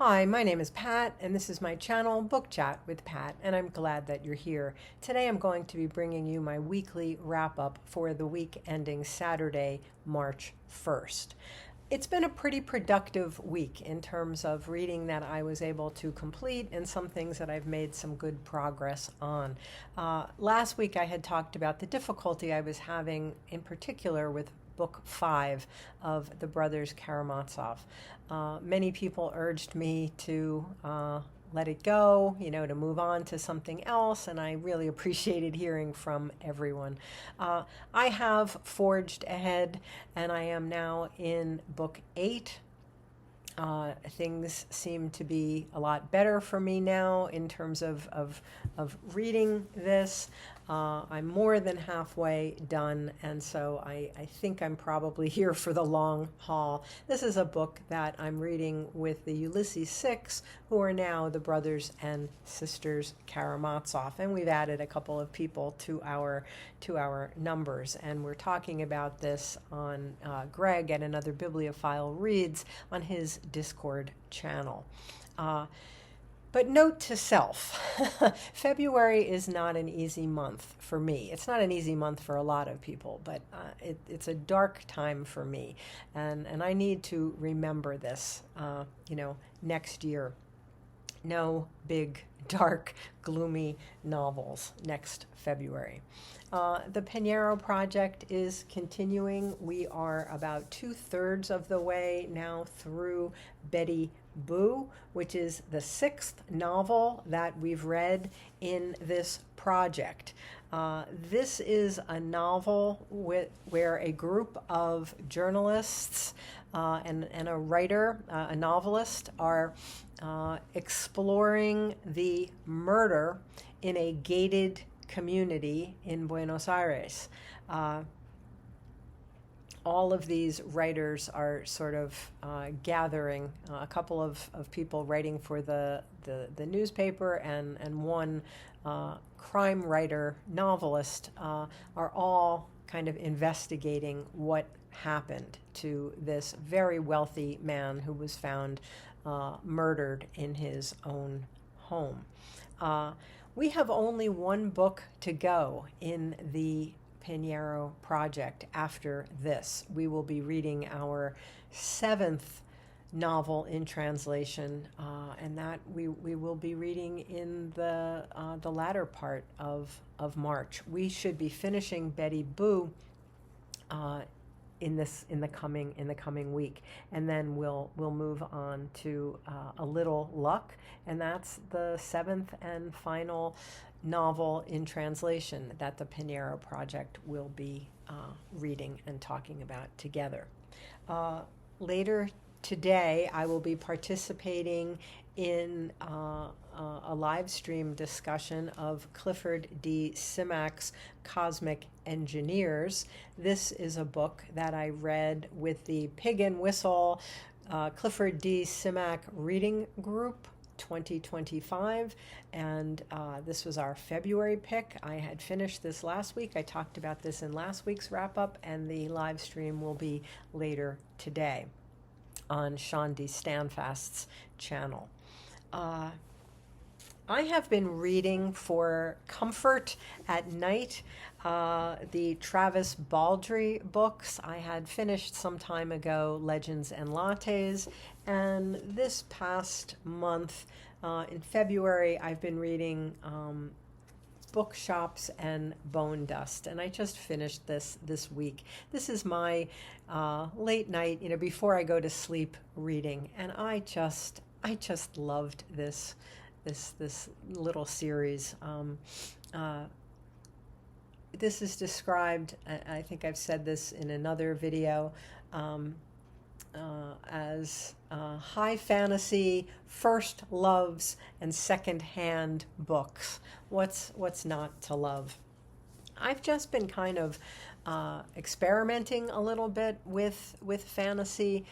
Hi, my name is Pat, and this is my channel, Book Chat with Pat, and I'm glad that you're here. Today I'm going to be bringing you my weekly wrap-up for the week ending Saturday, March 1st. It's been a pretty productive week in terms of reading that I was able to complete and some things that I've made some good progress on. Last week I had talked about the difficulty I was having in particular with Book 5 of the brothers Karamazov. Many people urged me to let it go, to move on to something else, and I really appreciated hearing from everyone. I have forged ahead, and I am now in Book 8. Things seem to be a lot better for me now in terms of reading this. I'm more than halfway done, and so I think I'm probably here for the long haul. This is a book that I'm reading with the Ulysses Six, who are now the brothers and sisters Karamazov, and we've added a couple of people to our numbers, and we're talking about this on Greg at Another Bibliophile Reads on his Discord channel. But note to self, February is not an easy month for me. It's not an easy month for a lot of people, but it's a dark time for me. And I need to remember this, next year. No big, dark, gloomy novels next February. The Panero project is continuing. We are about 2/3 of the way now through Betty Boo, which is the 6th novel that we've read in this project. This is a novel where a group of journalists and a writer, a novelist, are exploring the murder in a gated community in Buenos Aires. All of these writers are sort of gathering, a couple of people writing for the newspaper and one crime writer novelist are all kind of investigating what happened to this very wealthy man who was found murdered in his own home. We have only one book to go in the Pineiro project after this. We will be reading our 7th novel in translation, and that we will be reading in the latter part of March. We should be finishing Betty Boo in the coming week, and then we'll move on to A Little Luck, and that's the 7th and final novel in translation that the Pineiro project will be reading and talking about together. Later today, I will be participating in a live stream discussion of Clifford D. Simak's Cosmic Engineers. This is a book that I read with the Pig and Whistle Clifford D. Simak Reading Group 2025, and this was our February pick. I had finished this last week. I talked about this in last week's wrap-up, and the live stream will be later today on Sean D. Standfast's channel. I have been reading for comfort at night the Travis Baldree books. I had finished some time ago Legends and Lattes, and this past month, in February, I've been reading Bookshops and Bonedust, and I just finished this week. This is my late night, before I go to sleep reading, and I just loved this little series. This is described, I think I've said this in another video, as high fantasy, first loves, and second-hand books. What's not to love? I've just been kind of experimenting a little bit with fantasy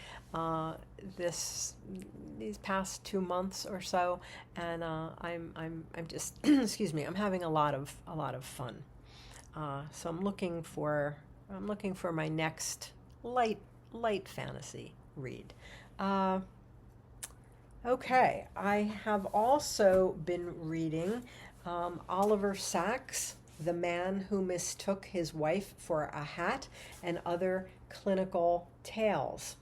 these past 2 months or so, and I'm just excuse me, I'm having a lot of fun. So I'm looking for my next light fantasy read. Okay, I have also been reading Oliver Sacks' The Man Who Mistook His Wife for a Hat and Other Clinical Tales.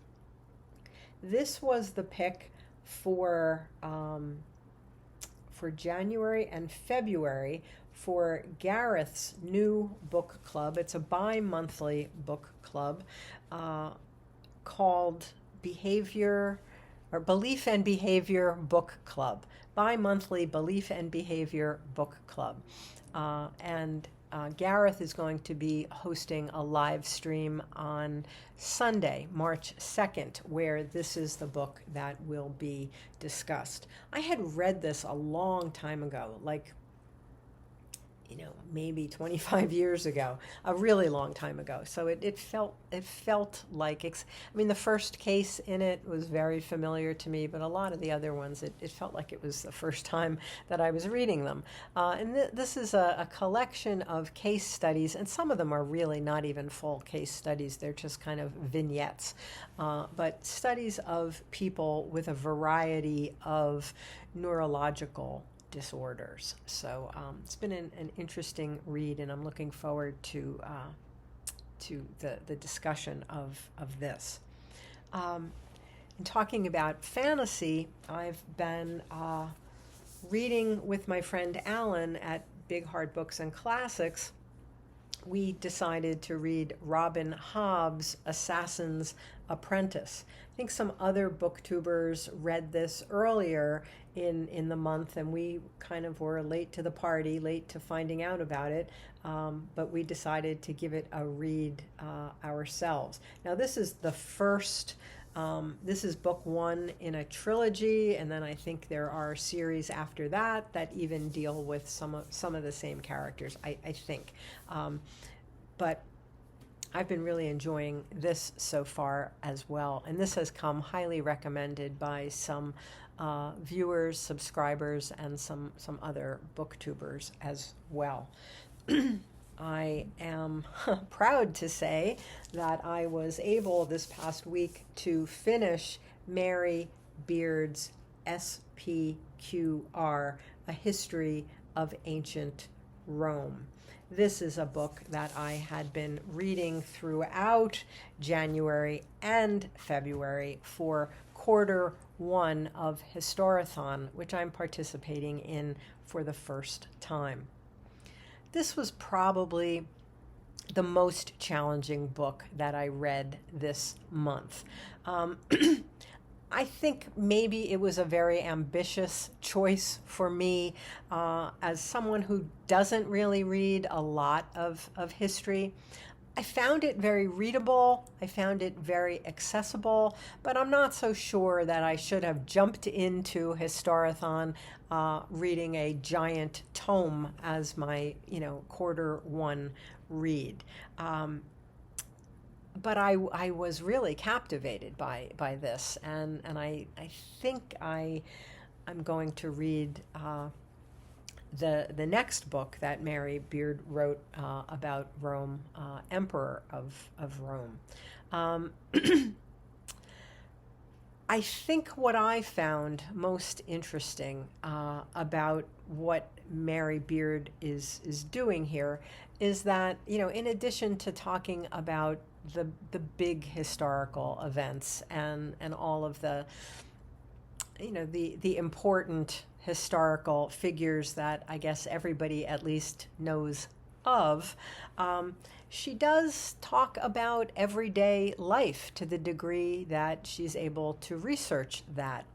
This was the pick for January and February for Gareth's new book club. It's a bi-monthly book club called Belief and Behavior Book Club. Bi-monthly Belief and Behavior Book Club. And Gareth is going to be hosting a live stream on Sunday, March 2nd, where this is the book that will be discussed. I had read this a long time ago, like, maybe 25 years ago, a really long time ago. So it felt like, the first case in it was very familiar to me, but a lot of the other ones, it felt like it was the first time that I was reading them. And this is a collection of case studies, and some of them are really not even full case studies. They're just kind of vignettes, but studies of people with a variety of neurological disorders. So it's been an interesting read, and I'm looking forward to the discussion of this. In talking about fantasy, I've been reading with my friend Alan at Big Hard Books and Classics. We decided to read Robin Hobb's Assassin's Apprentice. I think some other booktubers read this earlier in the month, and we kind of were late to the party, late to finding out about it, but we decided to give it a read ourselves. Now, this is the first, this is book one in a trilogy, and then I think there are series after that that even deal with some of the same characters, I think. But I've been really enjoying this so far as well, and this has come highly recommended by some viewers, subscribers, and some other booktubers as well. I am proud to say that I was able this past week to finish Mary Beard's SPQR, A History of Ancient Rome. This is a book that I had been reading throughout January and February for quarter one of Historathon, which I'm participating in for the first time. This was probably the most challenging book that I read this month. I think maybe it was a very ambitious choice for me as someone who doesn't really read a lot of history. I found it very readable. I found it very accessible, but I'm not so sure that I should have jumped into Historathon reading a giant tome as my, quarter one read. But I was really captivated by this, and I think I'm going to read the next book that Mary Beard wrote about Rome, Emperor of Rome. I think what I found most interesting about what Mary Beard is doing here is that, in addition to talking about the big historical events and all of the important historical figures that I guess everybody at least knows of, she does talk about everyday life to the degree that she's able to research that.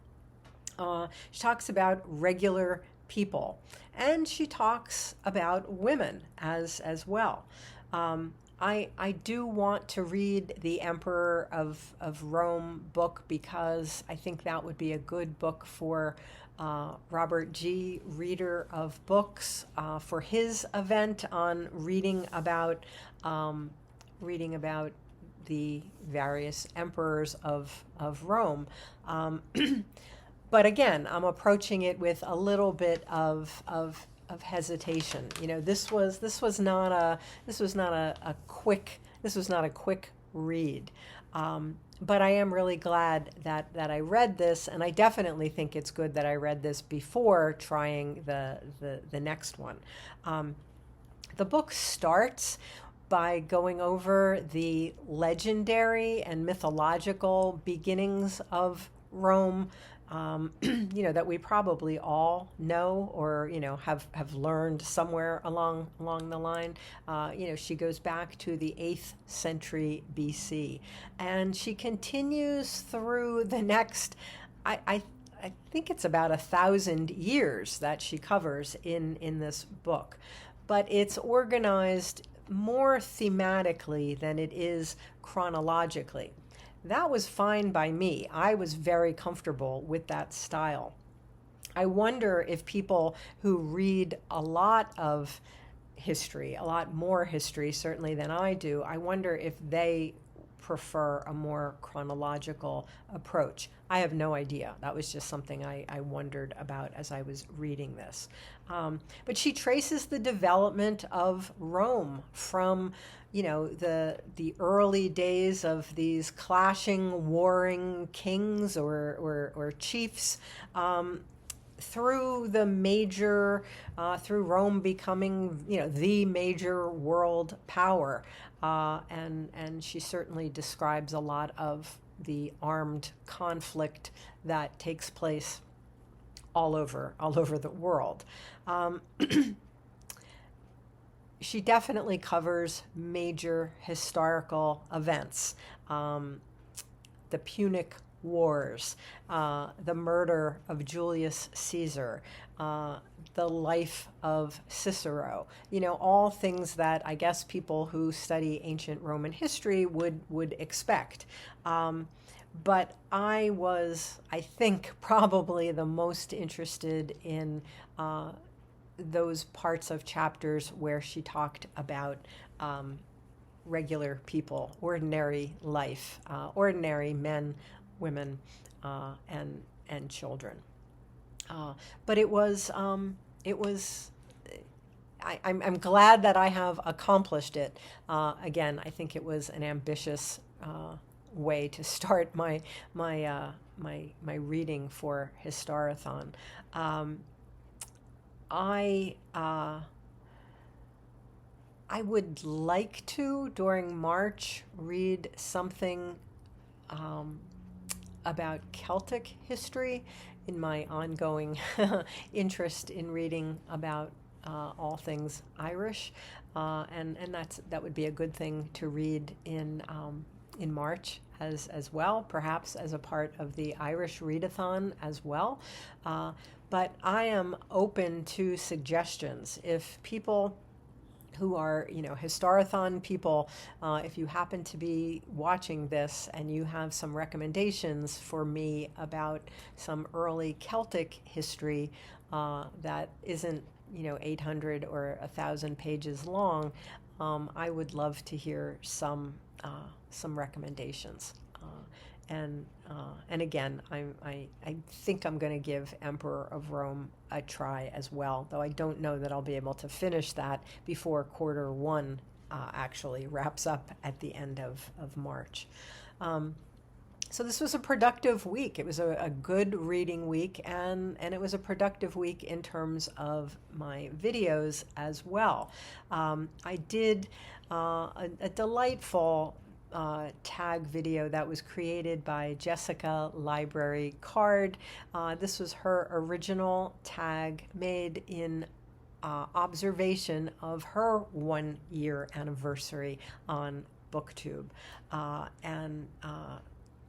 She talks about regular people, and she talks about women as well. I do want to read the Emperor of Rome book because I think that would be a good book for Robert G., reader of books, for his event on reading about the various emperors of Rome. But again, I'm approaching it with a little bit of hesitation. This was not a quick read. but I am really glad that I read this, and I definitely think it's good that I read this before trying the next one. The book starts by going over the legendary and mythological beginnings of Rome, that we probably all know or, have learned somewhere along the line. She goes back to the 8th century BC, and she continues through the next, I think it's about 1,000 years that she covers in this book. But it's organized more thematically than it is chronologically. That was fine by me. I was very comfortable with that style. I wonder if people who read a lot of history, a lot more history certainly than I do, I wonder if they prefer a more chronological approach. I have no idea. That was just something I wondered about as I was reading this. But she traces the development of Rome from, the early days of these clashing, warring kings or chiefs, through the major, through Rome becoming, the major world power. And she certainly describes a lot of the armed conflict that takes place all over the world. She definitely covers major historical events. The Punic Wars, the murder of Julius Caesar, the life of Cicero, all things that I guess people who study ancient Roman history would expect. But I was, I think, probably the most interested in those parts of chapters where she talked about regular people, ordinary life, ordinary men, women, and children. But it was I'm glad that I have accomplished it. Again, I think it was an ambitious way to start my reading for Historathon. I would like to, during March, read something about Celtic history in my ongoing interest in reading about all things Irish, and that would be a good thing to read in March as well, perhaps as a part of the Irish readathon as well. But I am open to suggestions. If people who are, Historathon people, if you happen to be watching this and you have some recommendations for me about some early Celtic history that isn't, 800 or 1,000 pages long, I would love to hear some recommendations. And again, I think I'm going to give Emperor of Rome a try as well, though I don't know that I'll be able to finish that before quarter one actually wraps up at the end of March. So this was a productive week. It was a good reading week, and it was a productive week in terms of my videos as well. I did a delightful tag video that was created by Jessica Library Card. This was her original tag made in observation of her 1-year anniversary on BookTube. And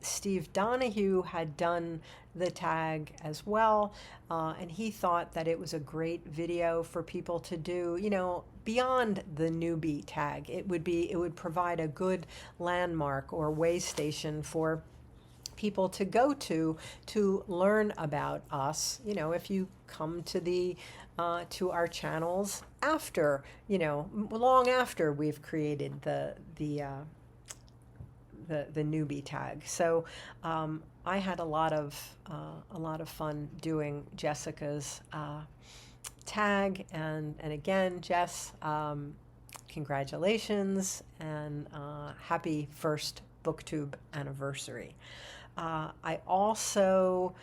Steve Donahue had done the tag as well, and he thought that it was a great video for people to do, beyond the newbie tag. It would provide a good landmark or way station for people to go to learn about us. If you come to our channels after, long after we've created the newbie tag. So I had a lot of fun doing Jessica's tag, and again, Jess, congratulations and happy first BookTube anniversary. I also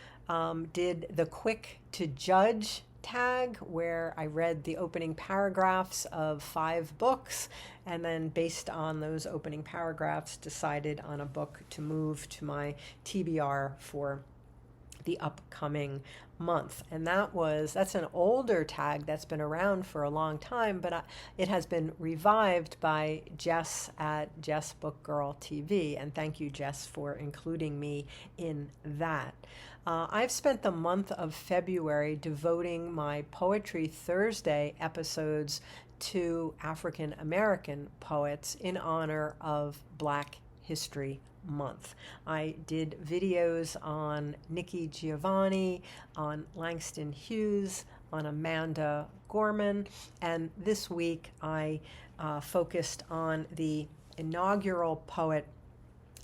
did the quick to judge tag, where I read the opening paragraphs of 5 books, and then based on those opening paragraphs decided on a book to move to my TBR for the upcoming month. And that's an older tag that's been around for a long time, but it has been revived by Jess at Jess Book Girl TV, and thank you, Jess, for including me in that. I've spent the month of February devoting my Poetry Thursday episodes to African American poets in honor of Black History Month. I did videos on Nikki Giovanni, on Langston Hughes, on Amanda Gorman, and this week I focused on the inaugural poet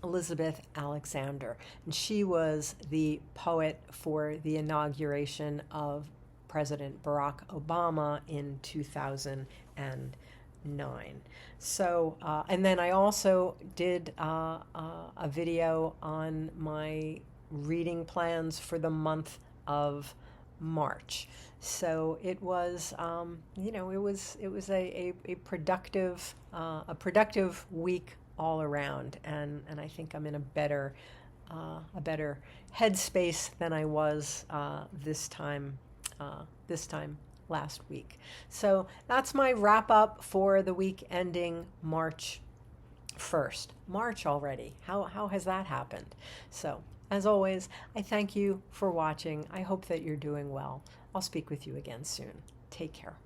Elizabeth Alexander, and she was the poet for the inauguration of President Barack Obama in 2009. So, and then I also did a video on my reading plans for the month of March. So it was, it was a productive week all around, and I think I'm in a better headspace than I was this time last week. So that's my wrap up for the week ending March 1st. March already. How has that happened? So as always, I thank you for watching. I hope that you're doing well. I'll speak with you again soon. Take care.